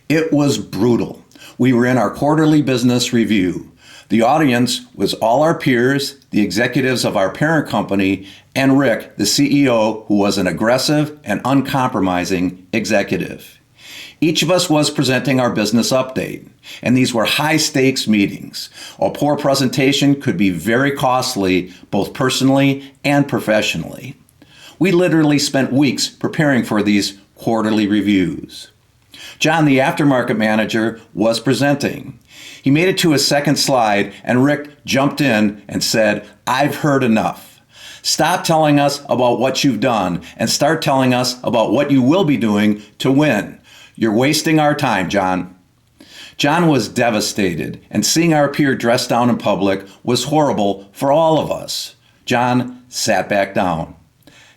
It was brutal. We were in our quarterly business review. The audience was all our peers, the executives of our parent company, and Rick, the CEO, who was an aggressive and uncompromising executive. Each of us was presenting our business update, and these were high-stakes meetings. A poor presentation could be very costly, both personally and professionally. We literally spent weeks preparing for these quarterly reviews. John, the aftermarket manager, was presenting. He made it to his second slide, and Rick jumped in and said, "I've heard enough. Stop telling us about what you've done and start telling us about what you will be doing to win. You're wasting our time, John." John was devastated, and seeing our peer dressed down in public was horrible for all of us. John sat back down.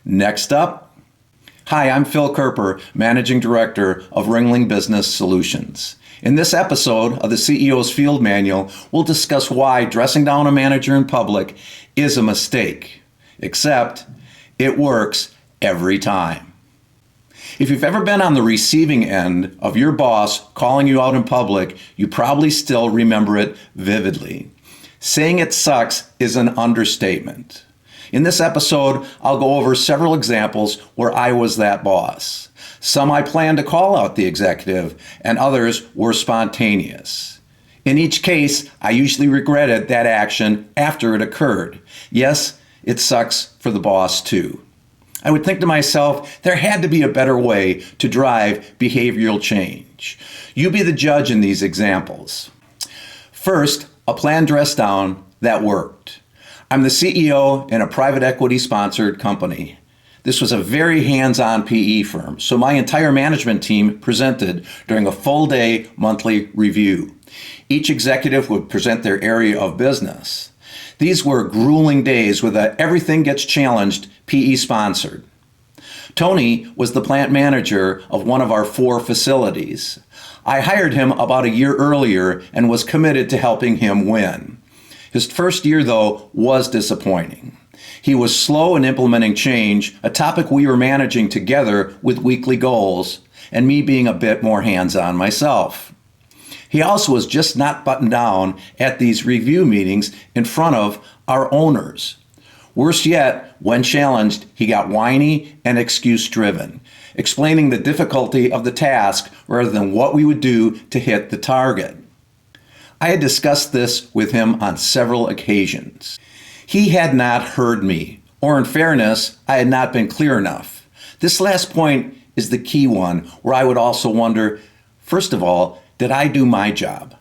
Next up. Hi, I'm Phil Coerper, Managing Director of Ringling Business Solutions. In this episode of the CEO's Field Manual, we'll discuss why dressing down a manager in public is a mistake. Except, it works every time. If you've ever been on the receiving end of your boss calling you out in public, you probably still remember it vividly. Saying it sucks is an understatement. In this episode, I'll go over several examples where I was that boss. Some I planned to call out the executive, and others were spontaneous. In each case, I usually regretted that action after it occurred. Yes, it sucks for the boss too. I would think to myself, there had to be a better way to drive behavioral change. You be the judge in these examples. First, a plan dress down that worked. I'm the CEO in a private equity sponsored company. This was a very hands-on PE firm, so my entire management team presented during a full-day monthly review. Each executive would present their area of business. These were grueling days with a everything gets challenged PE sponsored. Tony was the plant manager of one of our 4 facilities. I hired him about a year earlier and was committed to helping him win. His first year, though, was disappointing. He was slow in implementing change, a topic we were managing together with weekly goals, and me being a bit more hands-on myself. He also was just not buttoned down at these review meetings in front of our owners. Worse yet, when challenged, he got whiny and excuse-driven, explaining the difficulty of the task rather than what we would do to hit the target. I had discussed this with him on several occasions. He had not heard me, or in fairness, I had not been clear enough. This last point is the key one, where I would also wonder, first of all, did I do my job?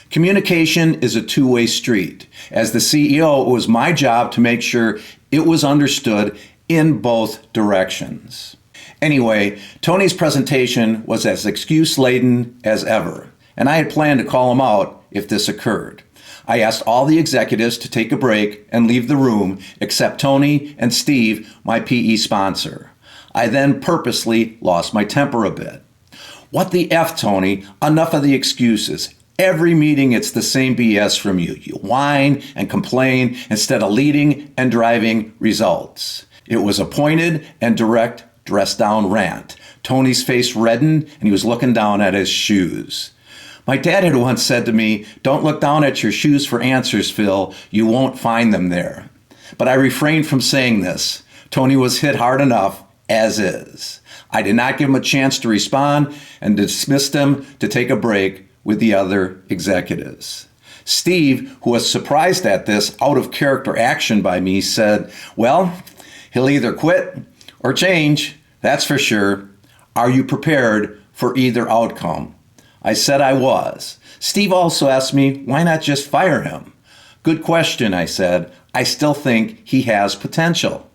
Communication is a two-way street. As the CEO, it was my job to make sure it was understood in both directions. Anyway, Tony's presentation was as excuse-laden as ever, and I had planned to call him out if this occurred. I asked all the executives to take a break and leave the room, except Tony and Steve, my PE sponsor. I then purposely lost my temper a bit. What the F, Tony? Enough of the excuses. Every meeting, it's the same BS from you. You whine and complain instead of leading and driving results. It was a pointed and direct dress-down rant. Tony's face reddened, and he was looking down at his shoes. My dad had once said to me, "Don't look down at your shoes for answers, Phil. You won't find them there." But I refrained from saying this. Tony was hit hard enough as is. I did not give him a chance to respond and dismissed him to take a break with the other executives. Steve, who was surprised at this out-of-character action by me, said, "Well, he'll either quit or change, that's for sure. Are you prepared for either outcome?" I said I was. Steve also asked me, why not just fire him? Good question, I said. I still think he has potential.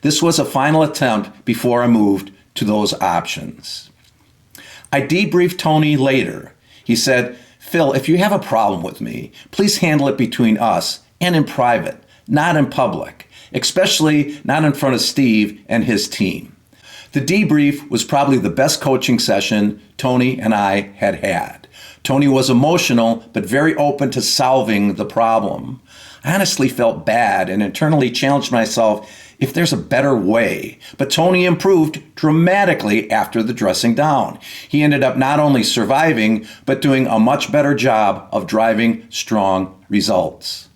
This was a final attempt before I moved to those options. I debriefed Tony later. He said, "Phil, if you have a problem with me, please handle it between us and in private, not in public, especially not in front of Steve and his team." The debrief was probably the best coaching session Tony and I had had. Tony was emotional, but very open to solving the problem. I honestly felt bad and internally challenged myself if there's a better way. But Tony improved dramatically after the dressing down. He ended up not only surviving, but doing a much better job of driving strong results.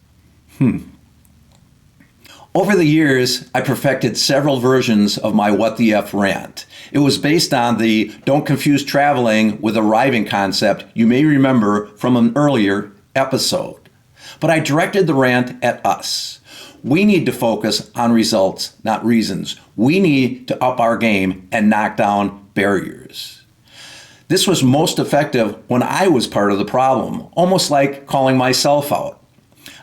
Over the years, I perfected several versions of my What the F rant. It was based on the don't confuse traveling with arriving concept you may remember from an earlier episode. But I directed the rant at us. We need to focus on results, not reasons. We need to up our game and knock down barriers. This was most effective when I was part of the problem, almost like calling myself out.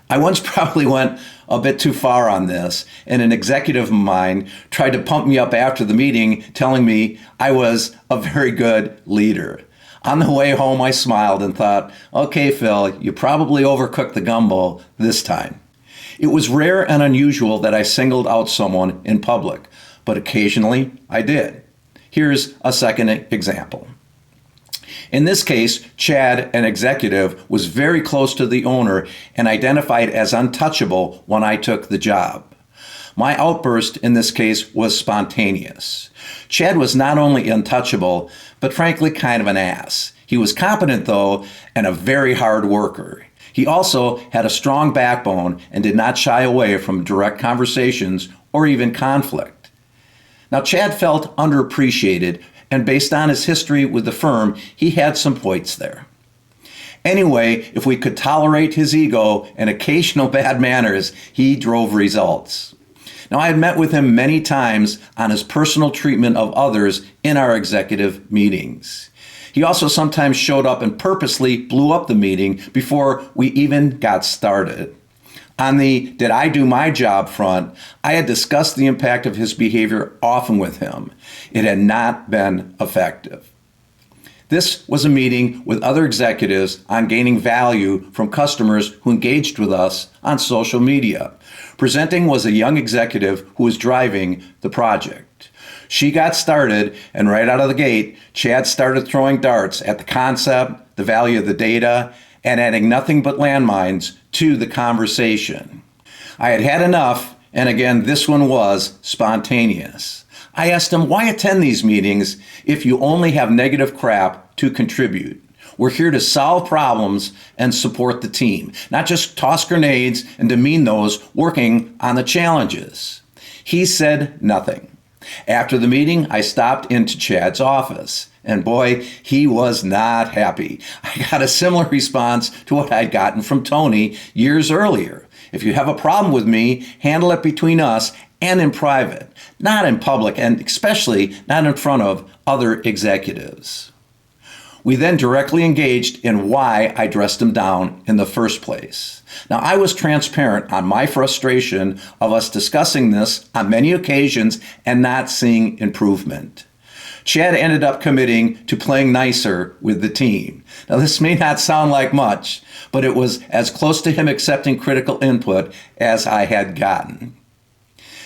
I once probably went a bit too far on this, and an executive of mine tried to pump me up after the meeting, telling me I was a very good leader. On the way home, I smiled and thought, okay, Phil, you probably overcooked the gumbo this time. It was rare and unusual that I singled out someone in public, but occasionally I did. Here's a second example. In this case, Chad, an executive, was very close to the owner and identified as untouchable when I took the job. My outburst in this case was spontaneous. Chad was not only untouchable, but frankly kind of an ass. He was competent though, and a very hard worker. He also had a strong backbone and did not shy away from direct conversations or even conflict. Now, Chad felt underappreciated, and based on his history with the firm, he had some points there. Anyway, if we could tolerate his ego and occasional bad manners, he drove results. Now, I had met with him many times on his personal treatment of others in our executive meetings. He also sometimes showed up and purposely blew up the meeting before we even got started. On the did I do my job front, I had discussed the impact of his behavior often with him. It had not been effective. This was a meeting with other executives on gaining value from customers who engaged with us on social media. Presenting was a young executive who was driving the project. She got started, and right out of the gate, Chad started throwing darts at the concept, the value of the data, and adding nothing but landmines to the conversation. I had had enough, and again, this one was spontaneous. I asked him, why attend these meetings if you only have negative crap to contribute? We're here to solve problems and support the team, not just toss grenades and demean those working on the challenges. He said nothing. After the meeting, I stopped into Chad's office, and boy, he was not happy. I got a similar response to what I'd gotten from Tony years earlier. If you have a problem with me, handle it between us and in private, not in public, and especially not in front of other executives. We then directly engaged in why I dressed him down in the first place. Now, I was transparent on my frustration of us discussing this on many occasions and not seeing improvement. Chad ended up committing to playing nicer with the team. Now, this may not sound like much, but it was as close to him accepting critical input as I had gotten.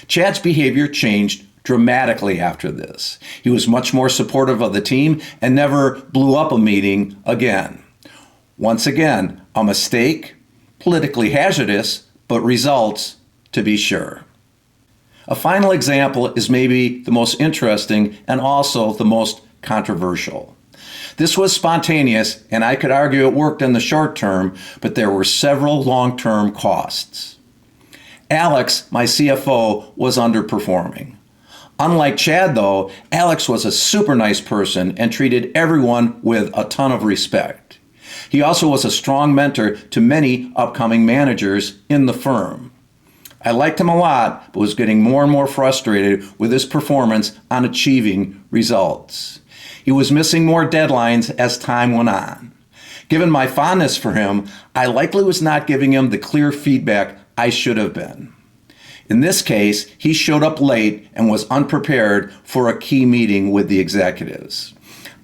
Chad's behavior changed dramatically after this. He was much more supportive of the team and never blew up a meeting again. Once again, a mistake, politically hazardous, but results to be sure. A final example is maybe the most interesting and also the most controversial. This was spontaneous, and I could argue it worked in the short term, but there were several long-term costs. Alex, my CFO, was underperforming. Unlike Chad, though, Alex was a super nice person and treated everyone with a ton of respect. He also was a strong mentor to many upcoming managers in the firm. I liked him a lot, but was getting more and more frustrated with his performance on achieving results. He was missing more deadlines as time went on. Given my fondness for him, I likely was not giving him the clear feedback I should have been. In this case, he showed up late and was unprepared for a key meeting with the executives.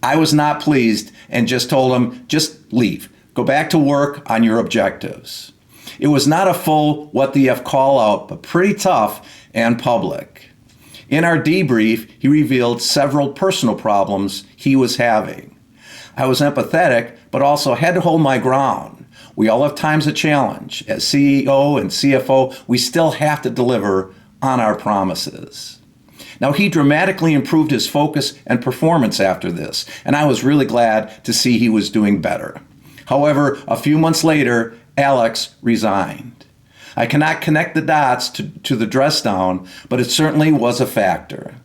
I was not pleased and just told him, just leave. Go back to work on your objectives. It was not a full what the F call out, but pretty tough and public. In our debrief, he revealed several personal problems he was having. I was empathetic, but also had to hold my ground. We all have times of challenge. As CEO and CFO, we still have to deliver on our promises. Now, he dramatically improved his focus and performance after this, and I was really glad to see he was doing better. However, a few months later, Alex resigned. I cannot connect the dots to the dress down, but it certainly was a factor.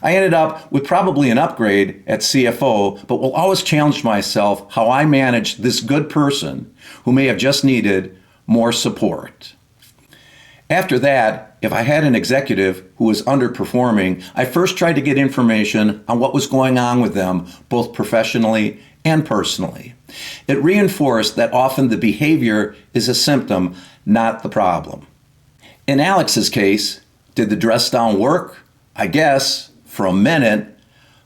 I ended up with probably an upgrade at CFO, but will always challenge myself how I managed this good person who may have just needed more support. After that, if I had an executive who was underperforming, I first tried to get information on what was going on with them, both professionally and personally. It reinforced that often the behavior is a symptom, not the problem. In Alex's case, did the dress down work? I guess, for a minute,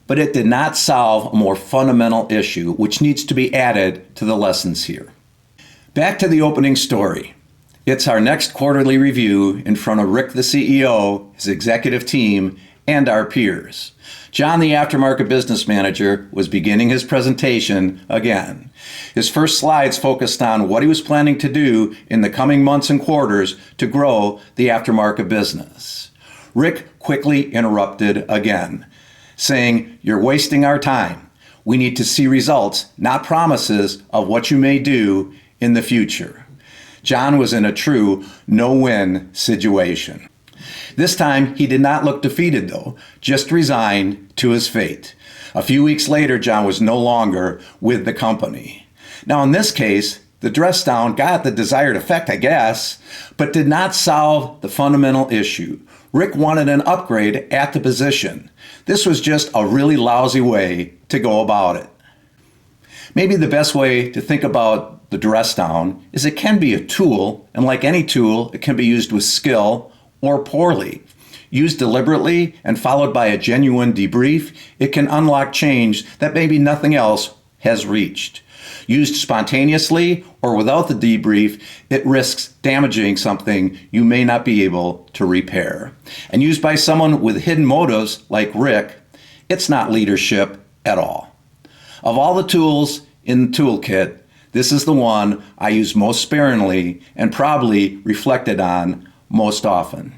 but it did not solve a more fundamental issue, which needs to be added to the lessons here. Back to the opening story. It's our next quarterly review in front of Rick, the CEO, his executive team, and our peers. John, the aftermarket business manager, was beginning his presentation again. His first slides focused on what he was planning to do in the coming months and quarters to grow the aftermarket business. Rick quickly interrupted again, saying, "You're wasting our time. We need to see results, not promises of what you may do in the future." John was in a true no-win situation. This time, he did not look defeated, though, just resigned to his fate. A few weeks later, John was no longer with the company. Now, in this case, the dress down got the desired effect, I guess, but did not solve the fundamental issue. Rick wanted an upgrade at the position. This was just a really lousy way to go about it. Maybe the best way to think about the dress down is it can be a tool, and like any tool, it can be used with skill or poorly. Used deliberately and followed by a genuine debrief, it can unlock change that maybe nothing else has reached. Used spontaneously or without the debrief, it risks damaging something you may not be able to repair. And used by someone with hidden motives like Rick, it's not leadership at all. Of all the tools in the toolkit, this is the one I use most sparingly and probably reflected on most often.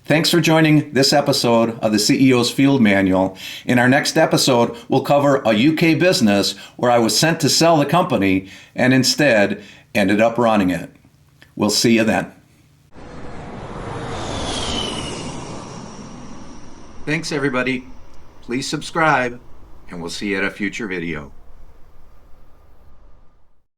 Thanks for joining this episode of the CEO's Field Manual. In our next episode, we'll cover a UK business where I was sent to sell the company and instead ended up running it. We'll see you then. Thanks, everybody. Please subscribe, and we'll see you at a future video.